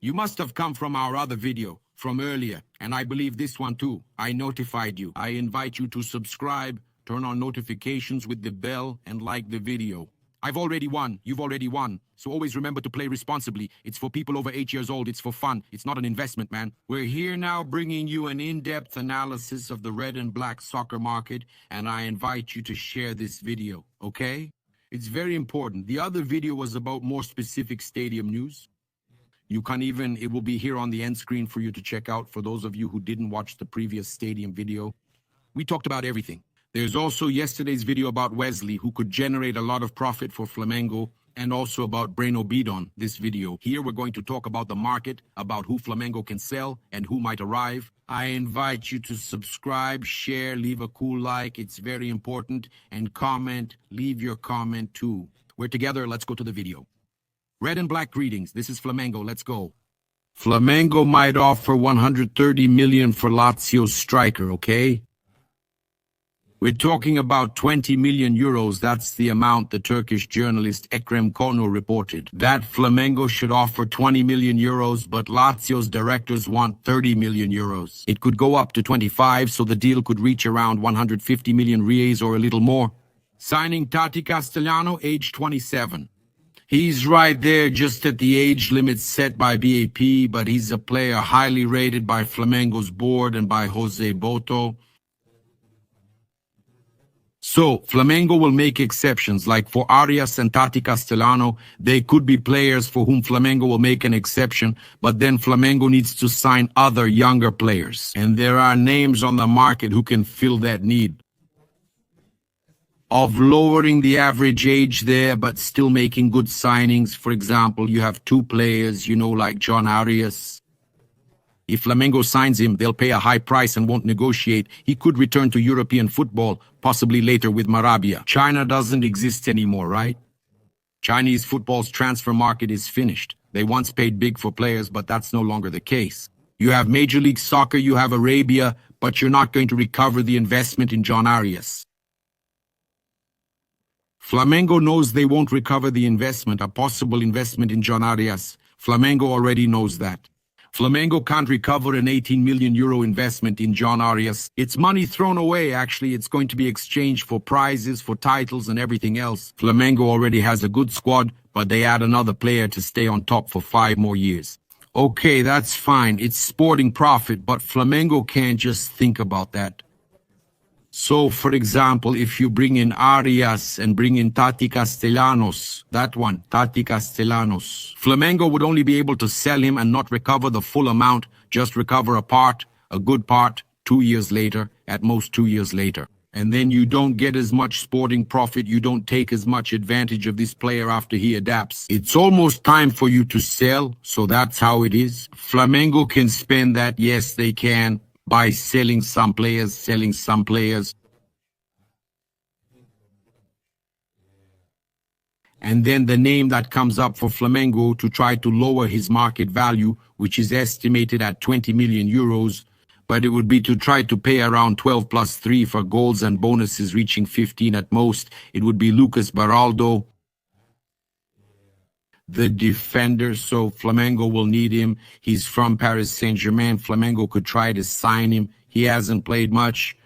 You must have come from our other video from earlier, and I believe this one too. I notified you. I invite you to subscribe, turn on notifications with the bell, and like the video. I've already won. You've already won. So always remember to play responsibly. It's for people over 8 years old. It's for fun. It's not an investment, man. We're here now bringing you an in-depth analysis of the red and black soccer market, and I invite you to share this video, okay? It's very important. The other video was about more specific stadium news. It will be here on the end screen for you to check out for those of you who didn't watch the previous stadium video. We talked about everything. There's also yesterday's video about Wesley, who could generate a lot of profit for Flamengo, and also about Breno Bidon, this video. Here we're going to talk about the market, about who Flamengo can sell and who might arrive. I invite you to subscribe, share, leave a cool like. It's very important. And comment, leave your comment too. We're together. Let's go to the video. Red and black greetings. This is Flamengo. Let's go. Flamengo might offer 130 million for Lazio's striker, okay? We're talking about 20 million euros. That's the amount the Turkish journalist Ekrem Kono reported. That Flamengo should offer 20 million euros, but Lazio's directors want 30 million euros. It could go up to 25, so the deal could reach around 150 million reais or a little more. Signing Tati Castellano, age 27. He's right there just at the age limit set by BAP, but he's a player highly rated by Flamengo's board and by Jose Boto. So, Flamengo will make exceptions, like for Arias and Tati Castellano. They could be players for whom Flamengo will make an exception, but then Flamengo needs to sign other younger players. And there are names on the market who can fill that need of lowering the average age there, but still making good signings. For example, you have two players, like John Arias. If Flamengo signs him, they'll pay a high price and won't negotiate. He could return to European football, possibly later with Marabia. China doesn't exist anymore, right? Chinese football's transfer market is finished. They once paid big for players, but that's no longer the case. You have Major League Soccer, you have Arabia, but you're not going to recover the investment in John Arias. Flamengo knows they won't recover the investment, a possible investment in John Arias. Flamengo already knows that. Flamengo can't recover an 18 million euro investment in John Arias. It's money thrown away, actually. It's going to be exchanged for prizes, for titles, and everything else. Flamengo already has a good squad, but they add another player to stay on top for 5 more years. Okay, that's fine. It's sporting profit, but Flamengo can't just think about that. So, for example, if you bring in Arias and bring in Tati Castellanos, that one, Tati Castellanos, Flamengo would only be able to sell him and not recover the full amount, just recover a part, a good part, 2 years later, at most 2 years later. And then you don't get as much sporting profit, you don't take as much advantage of this player after he adapts. It's almost time for you to sell, so that's how it is. Flamengo can spend that, yes they can, by selling some players. And then the name that comes up for Flamengo to try to lower his market value, which is estimated at 20 million euros, but it would be to try to pay around 12 plus 3 for goals and bonuses reaching 15 at most. It would be Lucas Beraldo, the defender, so Flamengo will need him. He's from Paris Saint-Germain. Flamengo could try to sign him. He hasn't played much.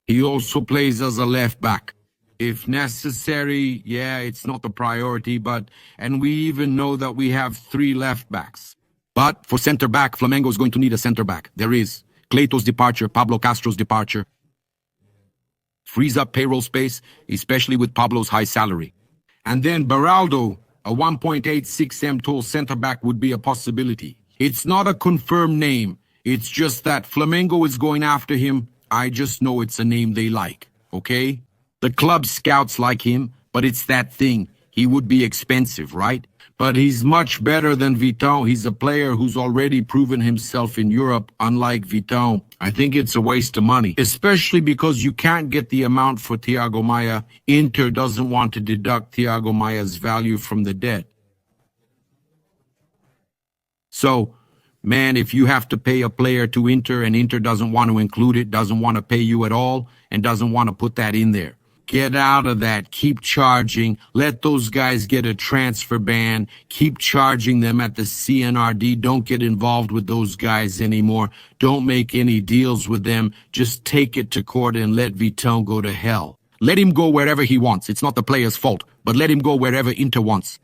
He also plays as a left back. If necessary, yeah, it's not the priority, and we even know that we have 3 left backs. But for center back, Flamengo is going to need a center back. There is Cleito's departure, Pablo Castro's departure. Frees up payroll space, especially with Pablo's high salary. And then Beraldo, a 1.86M tall center-back, would be a possibility. It's not a confirmed name. It's just that Flamengo is going after him. I just know it's a name they like, okay? The club scouts like him, but it's that thing. He would be expensive, right? But he's much better than Vitão. He's a player who's already proven himself in Europe, unlike Vitão. I think it's a waste of money, especially because you can't get the amount for Thiago Maia. Inter doesn't want to deduct Thiago Maia's value from the debt. So, man, if you have to pay a player to Inter and Inter doesn't want to include it, doesn't want to pay you at all, and doesn't want to put that in there, Get out of that. Keep charging. Let those guys get a transfer ban. Keep charging them at the CNRD. Don't get involved with those guys anymore. Don't make any deals with them. Just take it to court and let Vitão go to hell. Let him go wherever he wants. It's not the player's fault, but let him go wherever Inter wants.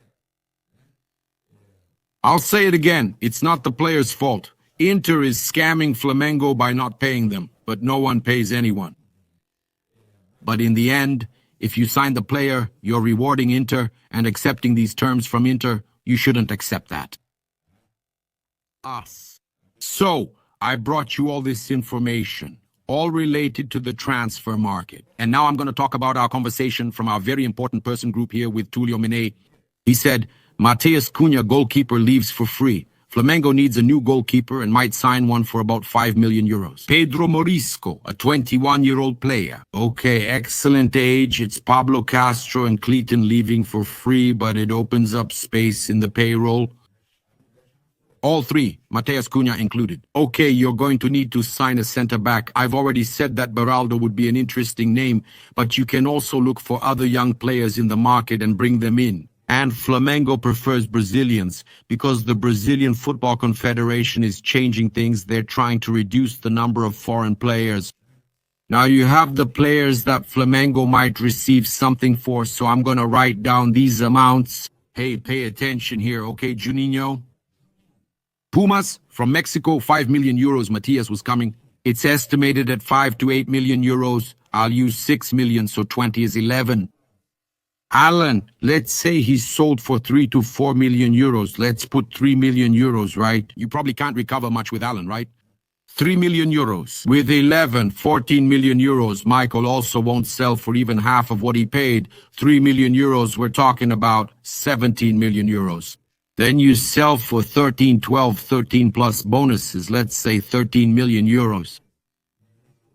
I'll say it again. It's not the player's fault. Inter is scamming Flamengo by not paying them, but no one pays anyone. But in the end, if you sign the player, you're rewarding Inter and accepting these terms from Inter. You shouldn't accept that. Us. So, I brought you all this information, all related to the transfer market. And now I'm going to talk about our conversation from our very important person group here with Tulio Mene. He said, Matheus Cunha, goalkeeper, leaves for free. Flamengo needs a new goalkeeper and might sign one for about 5 million euros. Pedro Morisco, a 21-year-old player. Okay, excellent age. It's Pablo Castro and Clayton leaving for free, but it opens up space in the payroll. All three, Matheus Cunha included. Okay, you're going to need to sign a center-back. I've already said that Beraldo would be an interesting name, but you can also look for other young players in the market and bring them in. And Flamengo prefers Brazilians because the Brazilian Football Confederation is changing things. They're trying to reduce the number of foreign players. Now you have the players that Flamengo might receive something for, so I'm going to write down these amounts. Hey, pay attention here, okay, Juninho? Pumas, from Mexico, 5 million euros. Matias was coming. It's estimated at 5 to 8 million euros. I'll use 6 million, so 20 is 11. Alan, let's say he's sold for 3 to 4 million euros. Let's put 3 million euros, right? You probably can't recover much with Alan, right? 3 million euros. With 11, 14 million euros. Michael also won't sell for even half of what he paid. 3 million euros, we're talking about 17 million euros. Then you sell for 13, 12, 13 plus bonuses. Let's say 13 million euros.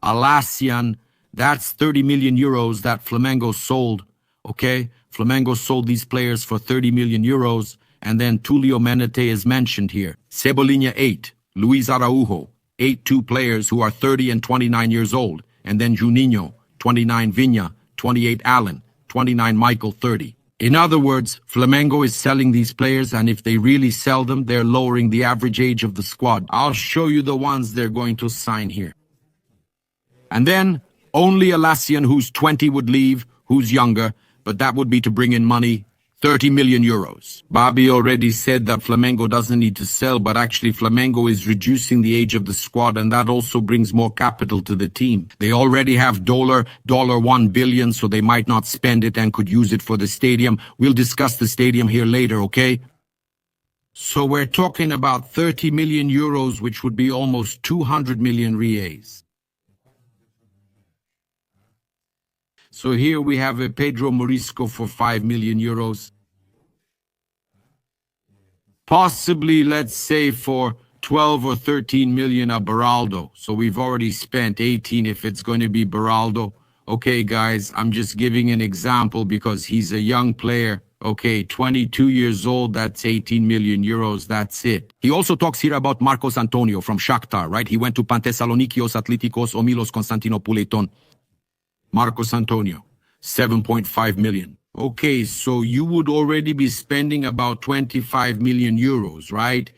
Alassian, that's 30 million euros that Flamengo sold. Okay, Flamengo sold these players for 30 million euros, and then Tulio Menete is mentioned here. Cebolinha 8, Luis Araujo, 8 players who are 30 and 29 years old, and then Juninho, 29 Vinha, 28 Allen, 29 Michael, 30. In other words, Flamengo is selling these players, and if they really sell them, they're lowering the average age of the squad. I'll show you the ones they're going to sign here. And then, only Alassian, who's 20, would leave, who's younger, but that would be to bring in money, 30 million euros. Bobby already said that Flamengo doesn't need to sell, but actually Flamengo is reducing the age of the squad, and that also brings more capital to the team. They already have $1 billion, so they might not spend it and could use it for the stadium. We'll discuss the stadium here later, okay? So we're talking about 30 million euros, which would be almost 200 million reais. So here we have a Pedro Morisco for 5 million euros. Possibly, let's say, for 12 or 13 million a Beraldo. So we've already spent 18 if it's going to be Beraldo. Okay, guys, I'm just giving an example because he's a young player. Okay, 22 years old, that's 18 million euros, that's it. He also talks here about Marcos Antonio from Shakhtar, right? He went to Panthessalonikios Atletikos Omilos Konstantinopouleton. Marcos Antonio, 7.5 million. Okay, so you would already be spending about 25 million euros, right?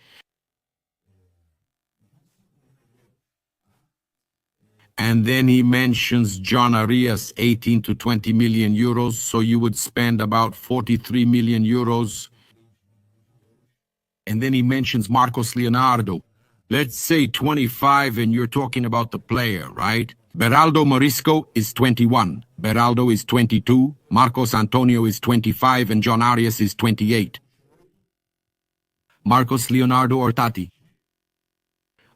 And then he mentions John Arias, 18 to 20 million euros, so you would spend about 43 million euros. And then he mentions Marcos Leonardo. Let's say 25, and you're talking about the player, right? Beraldo Morisco is 21, Beraldo is 22, Marcos Antonio is 25, and John Arias is 28. Marcos Leonardo or Tati?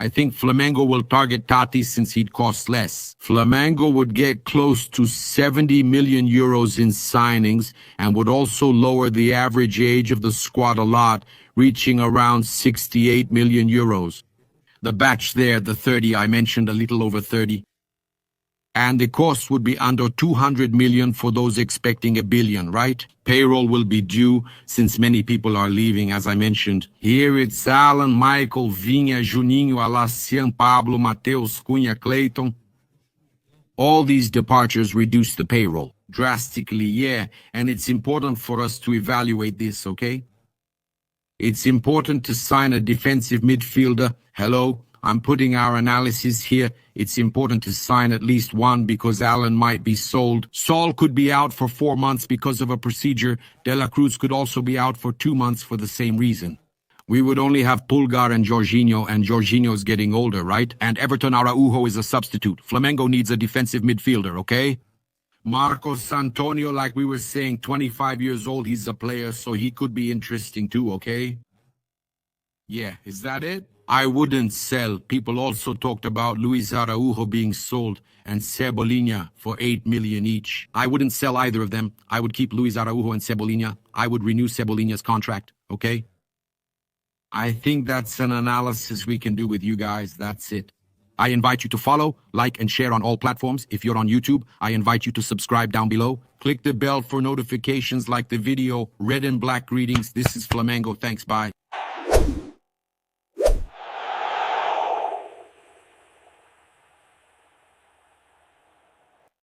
I think Flamengo will target Tati since he'd cost less. Flamengo would get close to 70 million euros in signings and would also lower the average age of the squad a lot, reaching around 68 million euros. The batch there, the 30, I mentioned a little over 30. And the cost would be under 200 million for those expecting $1 billion, right? Payroll will be due since many people are leaving, as I mentioned. Here it's Alan, Michael, Vinha, Juninho, Alassian, Pablo, Matheus, Cunha, Clayton. All these departures reduce the payroll. Drastically, yeah. And it's important for us to evaluate this, okay? It's important to sign a defensive midfielder. Hello, I'm putting our analysis here. It's important to sign at least one because Allen might be sold. Saul could be out for 4 months because of a procedure. De La Cruz could also be out for 2 months for the same reason. We would only have Pulgar and Jorginho's getting older, right? And Everton Araujo is a substitute. Flamengo needs a defensive midfielder, okay? Marcos Antonio, like we were saying, 25 years old, he's a player, so he could be interesting too, okay? Yeah, is that it? I wouldn't sell. People also talked about Luis Araujo being sold and Cebolinha for 8 million each. I wouldn't sell either of them. I would keep Luis Araujo and Cebolinha. I would renew Cebolinha's contract, okay? I think that's an analysis we can do with you guys. That's it. I invite you to follow, like, and share on all platforms. If you're on YouTube, I invite you to subscribe down below. Click the bell for notifications, like the video. Red and black greetings. This is Flamengo. Thanks, bye.